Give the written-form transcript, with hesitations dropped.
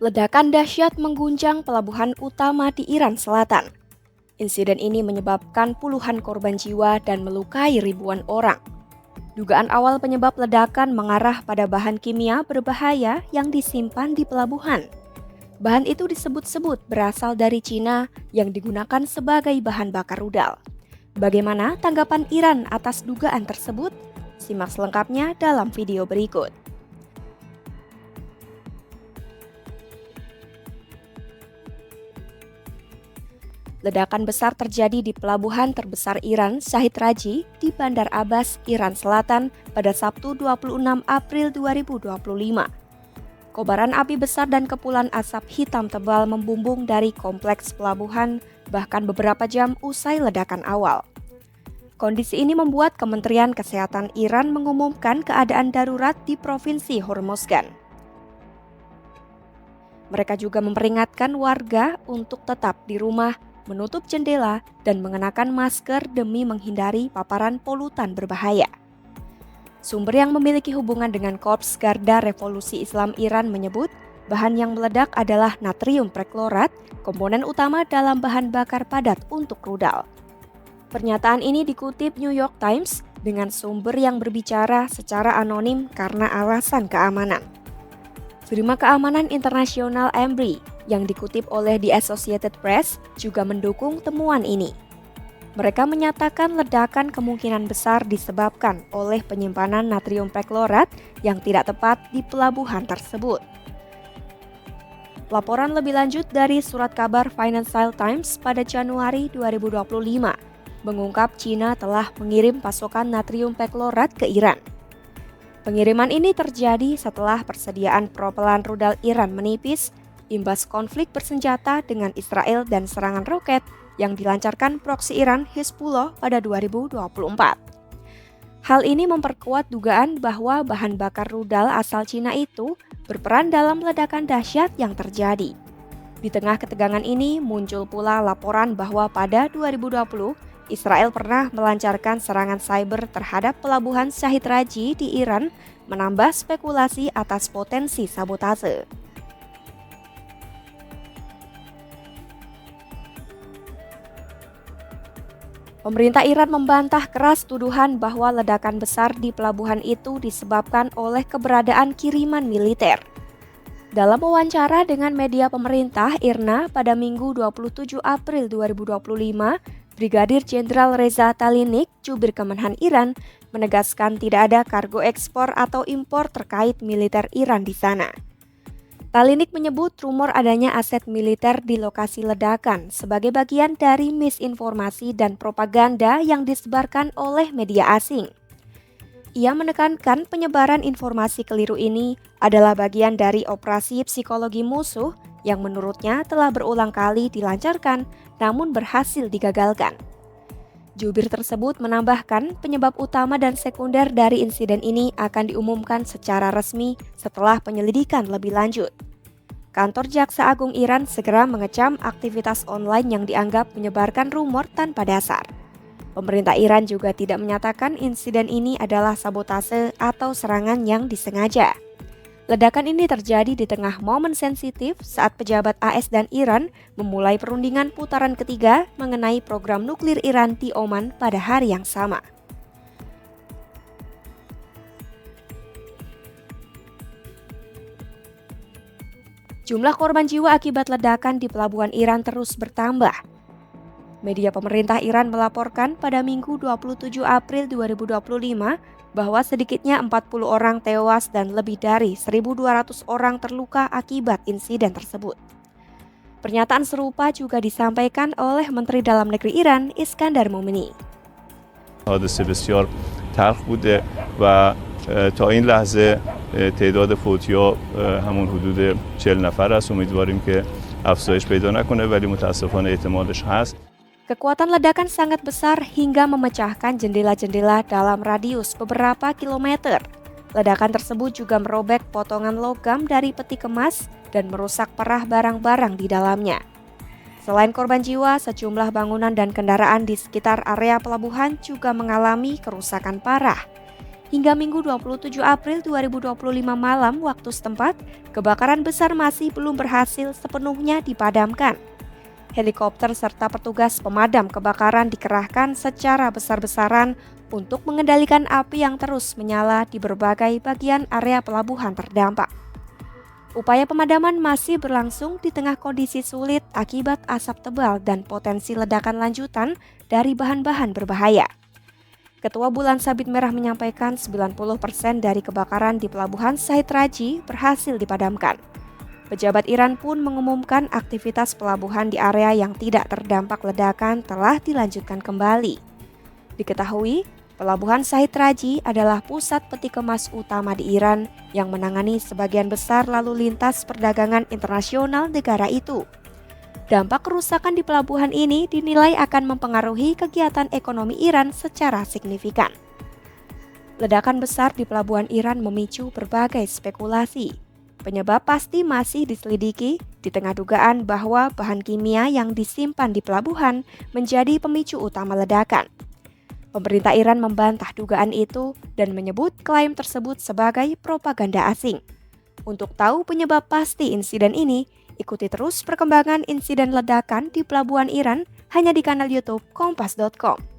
Ledakan dahsyat mengguncang pelabuhan utama di Iran Selatan. Insiden ini menyebabkan puluhan korban jiwa dan melukai ribuan orang. Dugaan awal penyebab ledakan mengarah pada bahan kimia berbahaya yang disimpan di pelabuhan. Bahan itu disebut-sebut berasal dari Cina yang digunakan sebagai bahan bakar rudal. Bagaimana tanggapan Iran atas dugaan tersebut? Simak selengkapnya dalam video berikut. Ledakan besar terjadi di pelabuhan terbesar Iran, Shahid Raji, di Bandar Abbas, Iran Selatan pada Sabtu 26 April 2025. Kobaran api besar dan kepulan asap hitam tebal membumbung dari kompleks pelabuhan bahkan beberapa jam usai ledakan awal. Kondisi ini membuat Kementerian Kesehatan Iran mengumumkan keadaan darurat di Provinsi Hormozgan. Mereka juga memperingatkan warga untuk tetap di rumah, menutup jendela, dan mengenakan masker demi menghindari paparan polutan berbahaya. Sumber yang memiliki hubungan dengan Korps Garda Revolusi Islam Iran menyebut bahan yang meledak adalah natrium perklorat, komponen utama dalam bahan bakar padat untuk rudal. Pernyataan ini dikutip New York Times dengan sumber yang berbicara secara anonim karena alasan keamanan. Firma Keamanan Internasional Embry yang dikutip oleh The Associated Press juga mendukung temuan ini. Mereka menyatakan ledakan kemungkinan besar disebabkan oleh penyimpanan natrium perklorat yang tidak tepat di pelabuhan tersebut. Laporan lebih lanjut dari surat kabar Financial Times pada Januari 2025 mengungkap Cina telah mengirim pasokan natrium perklorat ke Iran. Pengiriman ini terjadi setelah persediaan propelan rudal Iran menipis imbas konflik bersenjata dengan Israel dan serangan roket yang dilancarkan proksi Iran Hezbollah pada 2024. Hal ini memperkuat dugaan bahwa bahan bakar rudal asal Cina itu berperan dalam ledakan dahsyat yang terjadi. Di tengah ketegangan ini muncul pula laporan bahwa pada 2020 Israel pernah melancarkan serangan cyber terhadap pelabuhan Shahid Raji di Iran, menambah spekulasi atas potensi sabotase. Pemerintah Iran membantah keras tuduhan bahwa ledakan besar di pelabuhan itu disebabkan oleh keberadaan kiriman militer. Dalam wawancara dengan media pemerintah IRNA pada Minggu 27 April 2025, Brigadir Jenderal Reza Talinik, jubir Kemenhan Iran, menegaskan tidak ada kargo ekspor atau impor terkait militer Iran di sana. Talinik menyebut rumor adanya aset militer di lokasi ledakan sebagai bagian dari misinformasi dan propaganda yang disebarkan oleh media asing. Ia menekankan penyebaran informasi keliru ini adalah bagian dari operasi psikologi musuh yang menurutnya telah berulang kali dilancarkan namun berhasil digagalkan. Jubir tersebut menambahkan penyebab utama dan sekunder dari insiden ini akan diumumkan secara resmi setelah penyelidikan lebih lanjut. Kantor Jaksa Agung Iran segera mengecam aktivitas online yang dianggap menyebarkan rumor tanpa dasar. Pemerintah Iran juga tidak menyatakan insiden ini adalah sabotase atau serangan yang disengaja. Ledakan ini terjadi di tengah momen sensitif saat pejabat AS dan Iran memulai perundingan putaran ketiga mengenai program nuklir Iran di Oman pada hari yang sama. Jumlah korban jiwa akibat ledakan di pelabuhan Iran terus bertambah. Media pemerintah Iran melaporkan pada Minggu 27 April 2025 bahwa sedikitnya 40 orang tewas dan lebih dari 1.200 orang terluka akibat insiden tersebut. Pernyataan serupa juga disampaikan oleh Menteri Dalam Negeri Iran, Iskandar Moumeni. حادثه بسیار تلخ بوده و تا این لحظه تعداد فوتی‌ها همون حدود 40 نفر است. امیدواریم که افزایش پیدا نکنه ولی متاسفانه احتمالش هست. Kekuatan ledakan sangat besar hingga memecahkan jendela-jendela dalam radius beberapa kilometer. Ledakan tersebut juga merobek potongan logam dari peti kemas dan merusak parah barang-barang di dalamnya. Selain korban jiwa, sejumlah bangunan dan kendaraan di sekitar area pelabuhan juga mengalami kerusakan parah. Hingga Minggu 27 April 2025 malam waktu setempat, kebakaran besar masih belum berhasil sepenuhnya dipadamkan. Helikopter serta petugas pemadam kebakaran dikerahkan secara besar-besaran untuk mengendalikan api yang terus menyala di berbagai bagian area pelabuhan terdampak. Upaya pemadaman masih berlangsung di tengah kondisi sulit akibat asap tebal dan potensi ledakan lanjutan dari bahan-bahan berbahaya. Ketua Bulan Sabit Merah menyampaikan 90% dari kebakaran di Pelabuhan Said Raji berhasil dipadamkan. Pejabat Iran pun mengumumkan aktivitas pelabuhan di area yang tidak terdampak ledakan telah dilanjutkan kembali. Diketahui, Pelabuhan Said Raji adalah pusat peti kemas utama di Iran yang menangani sebagian besar lalu lintas perdagangan internasional negara itu. Dampak kerusakan di pelabuhan ini dinilai akan mempengaruhi kegiatan ekonomi Iran secara signifikan. Ledakan besar di pelabuhan Iran memicu berbagai spekulasi. Penyebab pasti masih diselidiki di tengah dugaan bahwa bahan kimia yang disimpan di pelabuhan menjadi pemicu utama ledakan. Pemerintah Iran membantah dugaan itu dan menyebut klaim tersebut sebagai propaganda asing. Untuk tahu penyebab pasti insiden ini, ikuti terus perkembangan insiden ledakan di pelabuhan Iran hanya di kanal YouTube Kompas.com.